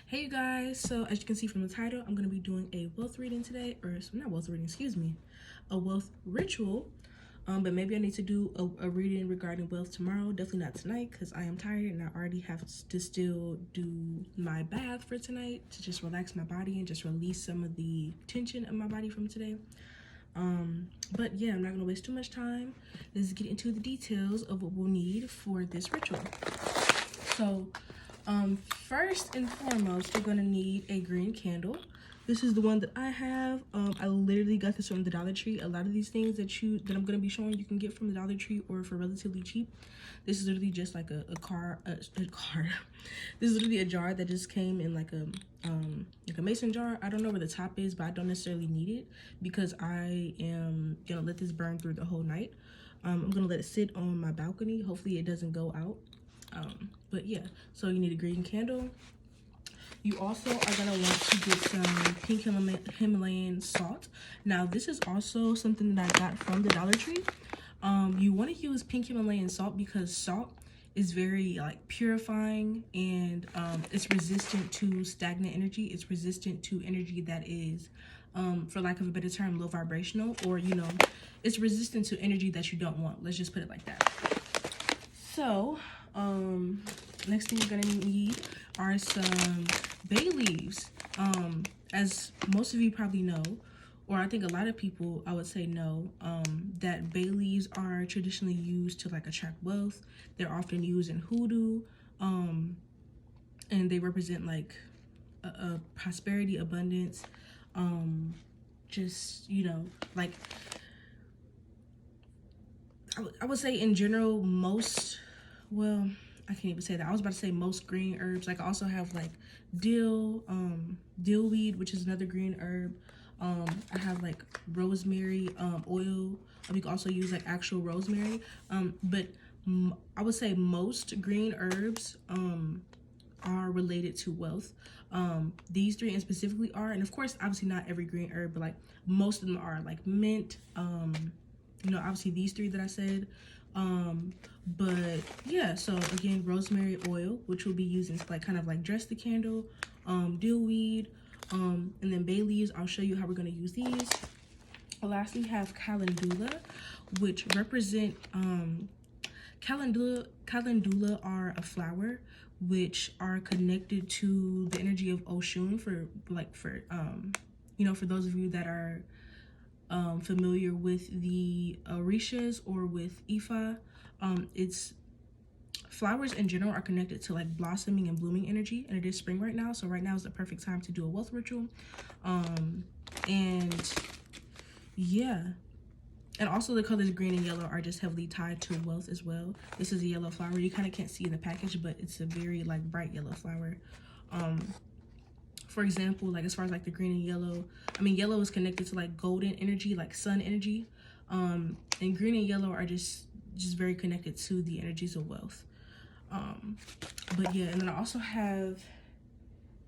Hey you guys, so as you can see from the title, I'm going to be doing a wealth reading today, or not wealth reading, excuse me, a wealth ritual. But maybe I need to do a reading regarding wealth tomorrow. Definitely not tonight because I am tired and I already have to still do my bath for tonight to just relax my body and just release some of the tension in my body from today. But yeah, I'm not going to waste too much time. Let's get into the details of what we'll need for this ritual. So first and foremost, you're gonna need a green candle. This is the one that I have. I literally got this from the Dollar Tree. A lot of these things that I'm gonna be showing you can get from the Dollar Tree or for relatively cheap. This is literally just like a car. This is literally a jar that just came in like a mason jar. I don't know where the top is, but I don't necessarily need it because I am gonna let this burn through the whole night. I'm gonna let it sit on my balcony. Hopefully it doesn't go out. But yeah, so you need a green candle. You also are gonna want to get some pink Himalayan salt. Now this is also something that I got from the Dollar Tree. You want to use pink Himalayan salt because salt is very like purifying and it's resistant to stagnant energy. It's resistant to energy that is for lack of a better term, low vibrational, or it's resistant to energy that you don't want. Let's just put it like that. So next thing you're gonna need are some bay leaves. As most of you probably know, or I think a lot of people I would say know, that bay leaves are traditionally used to like attract wealth. They're often used in hoodoo, and they represent like a prosperity, abundance, just like I would say in general most, well, I can't even say that. I was about to say most green herbs. Like I also have like dill, dillweed, which is another green herb. I have like rosemary oil. You can also use like actual rosemary. But I would say most green herbs are related to wealth. These three and specifically are, and of course, obviously not every green herb, but like most of them are like mint. Obviously these three that I said. But yeah, so again, rosemary oil, which we'll be using to like kind of like dress the candle, dillweed, and then bay leaves. I'll show you how we're going to use these. Lastly, we have calendula, which represent calendula are a flower which are connected to the energy of Oshun for those of you that are familiar with the Orishas or with Ifa. It's flowers in general are connected to like blossoming and blooming energy, and it is spring right now, so right now is the perfect time to do a wealth ritual. And yeah, and also the colors green and yellow are just heavily tied to wealth as well. This is a yellow flower. You kind of can't see in the package, but it's a very like bright yellow flower. For example, like as far as like the green and yellow, yellow is connected to like golden energy, like sun energy, and green and yellow are just very connected to the energies of wealth. But yeah, and then I also have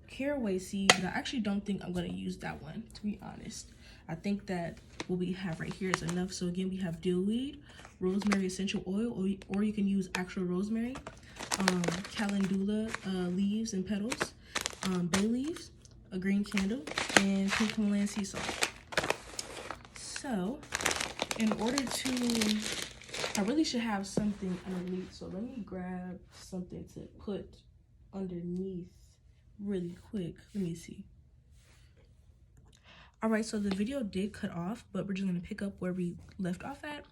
caraway seed, but I actually don't think I'm going to use that one, to be honest. I think that what we have right here is enough. So again, we have dillweed, rosemary essential oil, or you can use actual rosemary, calendula leaves and petals, bay leaves, a green candle, and pink Himalayan sea salt. So in order to, I really should have something underneath, so let me grab something to put underneath really quick. Let me see. All right, so the video did cut off, but we're just gonna pick up where we left off at.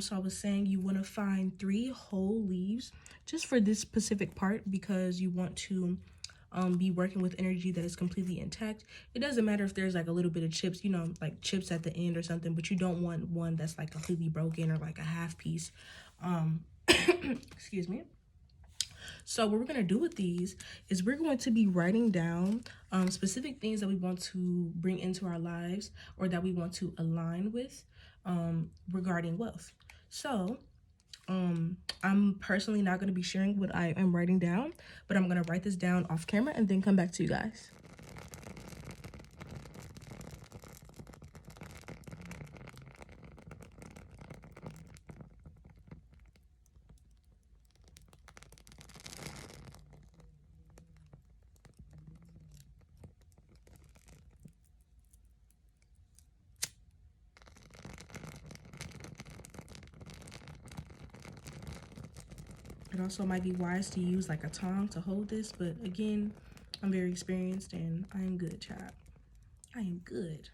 So I was saying you want to find 3 whole leaves just for this specific part because you want to be working with energy that is completely intact. It doesn't matter if there's like a little bit of chips, like chips at the end or something, but you don't want one that's like completely broken or like a half piece. Excuse me. So what we're going to do with these is we're going to be writing down specific things that we want to bring into our lives or that we want to align with regarding wealth. So I'm personally not going to be sharing what I am writing down, but I'm going to write this down off camera and then come back to you guys. It also might be wise to use like a tongue to hold this, but again, I'm very experienced and I am good, child. I am good.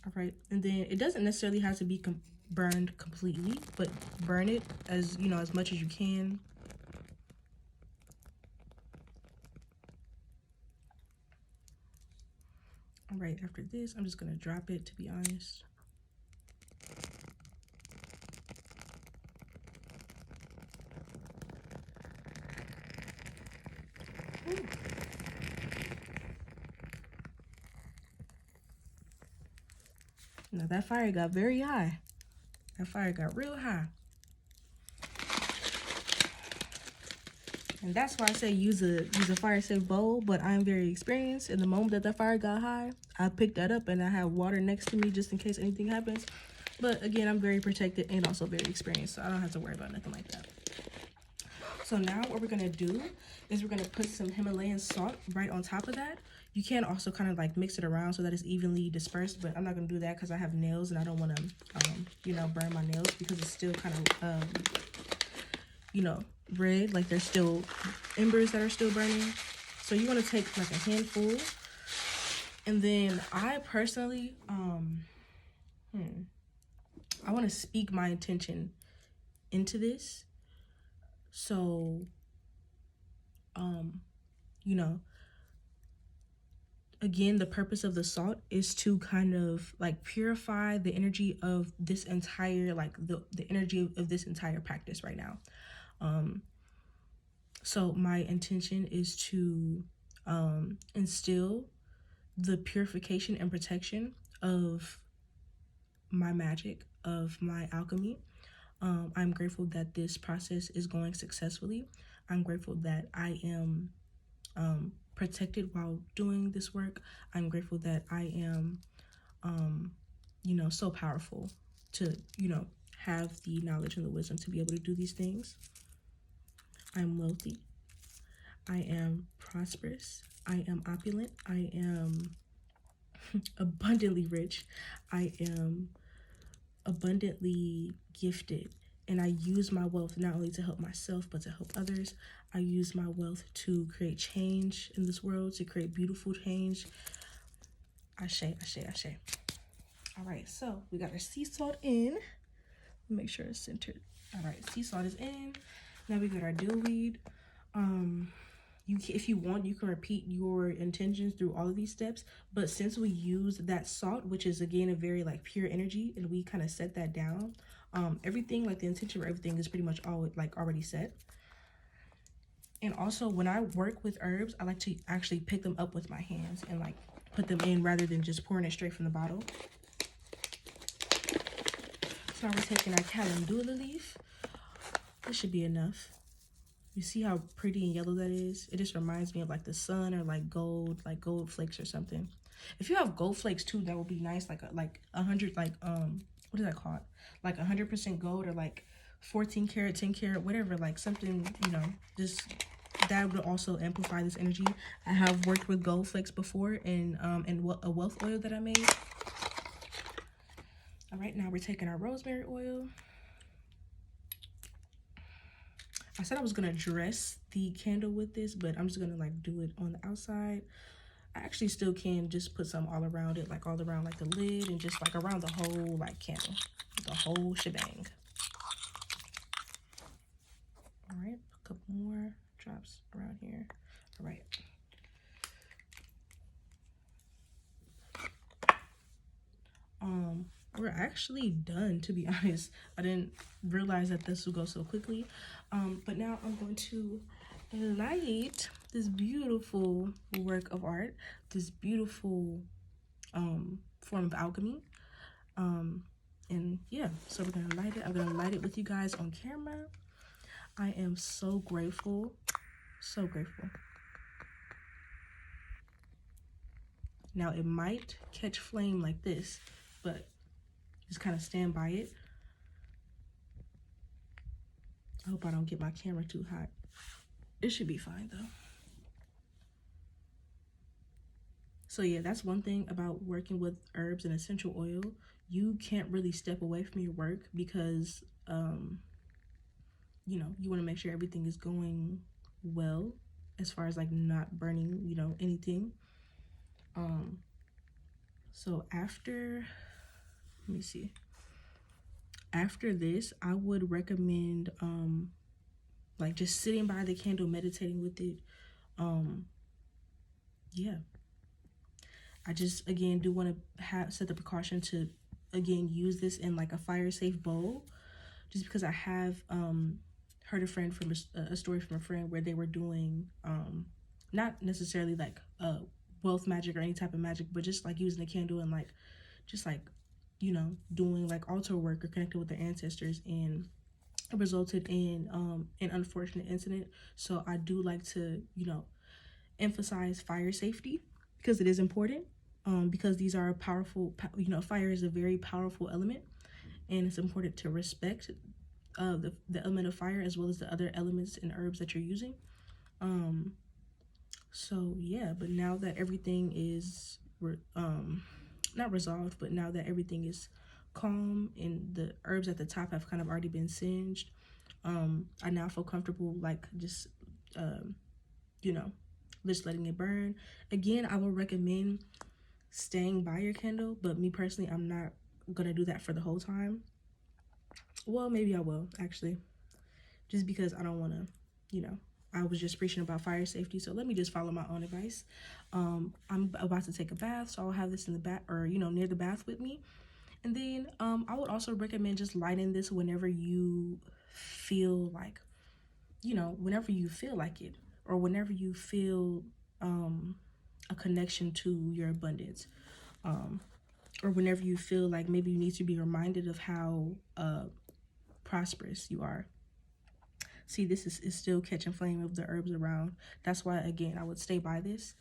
All right, and then it doesn't necessarily have to be burned completely, but burn it as, you know, as much as you can. All right, after this, I'm just gonna drop it, to be honest. Ooh. Now that fire got very high. That fire got real high. And that's why I say use a fire safe bowl, but I'm very experienced. In the moment that fire got high, I picked that up and I have water next to me just in case anything happens. But again, I'm very protected and also very experienced, so I don't have to worry about nothing like that. So now what we're gonna do is we're gonna put some Himalayan salt right on top of that. You can also kind of like mix it around so that it's evenly dispersed, but I'm not gonna do that because I have nails and I don't want to, you know, burn my nails because it's still kind of, you know, red. Like there's still embers that are still burning. So you want to take like a handful, and then I personally, I want to speak my intention into this. So, you know, again, the purpose of the salt is to kind of like purify the energy of this entire, like the energy of this entire practice right now. So my intention is to instill the purification and protection of my magic, of my alchemy. I'm grateful that this process is going successfully. I'm grateful that I am protected while doing this work. I'm grateful that I am, you know, so powerful to, you know, have the knowledge and the wisdom to be able to do these things. I'm wealthy. I am prosperous. I am opulent. I am abundantly rich. I am abundantly gifted. And I use my wealth not only to help myself, but to help others. I use my wealth to create change in this world, to create beautiful change. Ashe, ashe, ashe. All right, so we got our sea salt in. Make sure it's centered. All right, sea salt is in. Now we got our dill weed. If you want, you can repeat your intentions through all of these steps, but since we use that salt, which is again a very like pure energy, and we kind of set that down, everything, like the intention for everything is pretty much all like already set. And also when I work with herbs, I like to actually pick them up with my hands and like put them in rather than just pouring it straight from the bottle. So now we're taking our calendula leaf. This should be enough. You see how pretty and yellow that is? It just reminds me of like the sun or like gold flakes or something. If you have gold flakes too, that would be nice. Like 100, like what is that called? Like 100% gold or like 14 karat, 10 karat, whatever. Like something, you know, just that would also amplify this energy. I have worked with gold flakes before in a wealth oil that I made. All right, now we're taking our rosemary oil. I said I was gonna dress the candle with this, but I'm just gonna like do it on the outside. I actually still can just put some all around it, like all around like the lid and just like around the whole like candle, the whole shebang. All right, a couple more drops around here. All right. We're actually done, to be honest. I didn't realize that this would go so quickly. But now I'm going to light this beautiful work of art, this beautiful form of alchemy. And yeah, so we're gonna light it. I'm gonna light it with you guys on camera. I am so grateful, so grateful. Now it might catch flame like this, but just kind of stand by it. I hope I don't get my camera too hot. It should be fine though. So yeah, that's one thing about working with herbs and essential oil. You can't really step away from your work because you know, you want to make sure everything is going well as far as like not burning, you know, anything. So after, let me see, after this, I would recommend like just sitting by the candle, meditating with it. Yeah, I just again do want to set the precaution to again use this in like a fire safe bowl, just because I have heard a friend from a story from a friend where they were doing not necessarily like wealth magic or any type of magic, but just like using a candle and like just like, you know, doing like altar work or connecting with their ancestors, and it resulted in an unfortunate incident. So I do like to, you know, emphasize fire safety because it is important, because these are powerful, you know, fire is a very powerful element, and it's important to respect the element of fire as well as the other elements and herbs that you're using. So yeah, but now that everything is not resolved, but now that everything is calm and the herbs at the top have kind of already been singed, I now feel comfortable like just you know, just letting it burn. Again, I will recommend staying by your candle, but me personally, I'm not gonna do that for the whole time. Well, maybe I will actually, just because I don't want to, you know, I was just preaching about fire safety, so let me just follow my own advice. I'm about to take a bath, so I'll have this in the bath, or you know, near the bath with me. And then I would also recommend just lighting this whenever you feel like, you know, whenever you feel like it, or whenever you feel a connection to your abundance, or whenever you feel like maybe you need to be reminded of how prosperous you are. See, this is still catching flame of the herbs around. That's why, again, I would stay by this.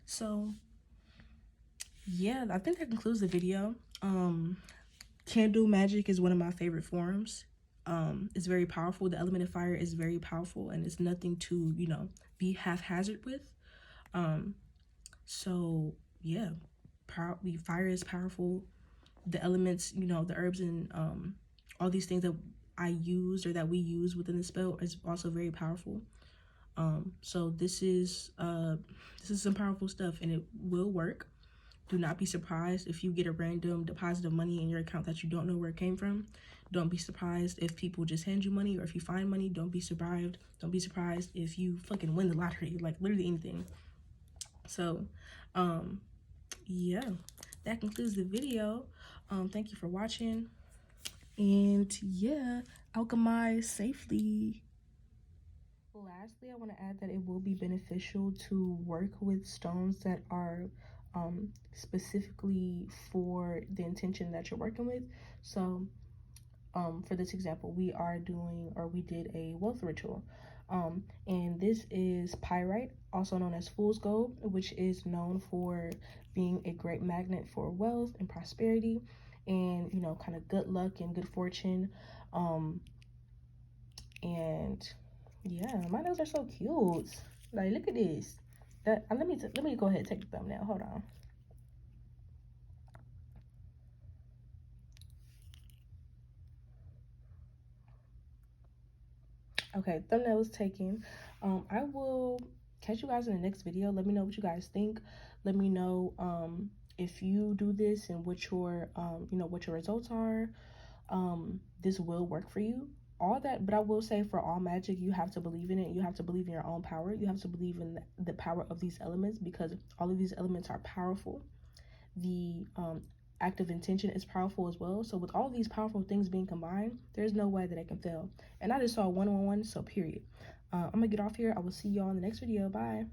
So yeah, I think that concludes the video. Candle magic is one of my favorite forms. It's very powerful. The element of fire is very powerful, and it's nothing to, you know, be haphazard with. So yeah, fire is powerful. The elements, you know, the herbs and all these things that I used or that we use within the spell is also very powerful. So this is some powerful stuff, and it will work. Do not be surprised if you get a random deposit of money in your account that you don't know where it came from. Don't be surprised if people just hand you money, or if you find money. Don't be surprised. Don't be surprised if you fucking win the lottery, like literally anything. So, yeah, that concludes the video. Thank you for watching, and yeah, alchemize safely. Lastly, I want to add that it will be beneficial to work with stones that are specifically for the intention that you're working with. So for this example, we did a wealth ritual, and this is pyrite, also known as fool's gold, which is known for being a great magnet for wealth and prosperity, and you know, kind of good luck and good fortune. And yeah, my nails are so cute. Like, look at this. Let me go ahead and take the thumbnail. Hold on. Okay, thumbnail is taken. I will catch you guys in the next video. Let me know what you guys think. Let me know if you do this and what your you know, what your results are. This will work for you. All that, but I will say, for all magic, you have to believe in it. You have to believe in your own power. You have to believe in the power of these elements, because all of these elements are powerful. The active intention is powerful as well. So with all these powerful things being combined, there's no way that it can fail. And I just saw 1-on-1, so period. I'm gonna get off here. I will see y'all in the next video. Bye.